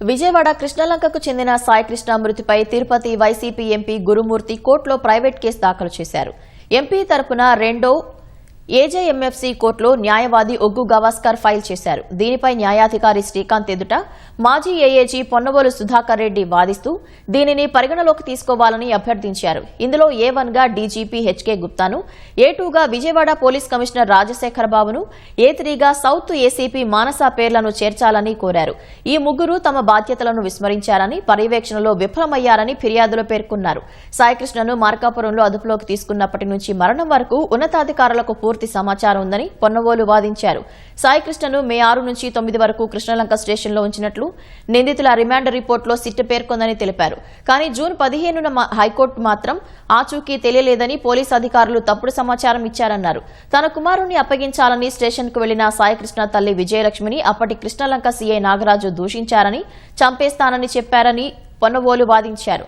విజయవాడ కృష్ణలంకకు చెందిన సాయి కృష్ణ మృతిపై Tirupati YCP MP గురుమూర్తి కోర్టులో ప్రైవేట్ కేసు దాఖలు చేశారు. ఎంపీ తరపున రెండో ఏజేఎంఎఫ్సీ కోర్టులో న్యాయవాది ఒగ్గు గవాస్కర్ ఫైల్ చేశారు. దీనిపై న్యాయాధికారి శ్రీకాంత్ ఎదుట మాజీ ఏఏజీ పొన్నవోలు సుధాకర్ రెడ్డి వాదిస్తూ దీనిని పరిగణలోకి తీసుకోవాలని అభ్యర్థించారు. ఇందులో A1 గా డీజీపీ హెచ్కే గుప్తాను, A2 గా విజయవాడ పోలీస్ కమిషనర్ రాజశేఖర బాబును, A3 గా సౌత్ ఏసీపీ మానస పేర్లను చేర్చాలని కోరారు. ఈ ముగ్గురు తమ బాధ్యతలను విస్మరించారని, పర్యవేక్షణలో విఫలమయ్యారని ఫిర్యాదులో పేర్కొన్నారు. సాయికృష్ణను మార్కాపురంలో అదుపులోకి తీసుకున్నప్పటి నుంచి మరణం వరకు ఉన్నతాధికారులకు పూర్తి సమాచారం ఉందని పొన్నవోలు వాదించారు. సాయికృష్ణను మే 6 నుంచి 9 వరకు కృష్ణలంక స్టేషన్లో ఉంచినట్లు నిందితుల రిమాండ్ రిపోర్టులో సిట్ పేర్కొందని తెలిపారు. కానీ జూన్ 15న హైకోర్టు మాత్రం ఆచూకీ తెలియలేదని పోలీసు అధికారులు తప్పుడు సమాచారం ఇచ్చారన్నారు. తన కుమారుణ్ణి అప్పగించాలని స్టేషన్కు వెళ్లిన సాయికృష్ణ తల్లి విజయలక్ష్మిని అప్పటి కృష్ణలంక సీఐ నాగరాజు దూషించారని, చంపేస్తానని చెప్పారని పొన్నవోలు వాదించారు.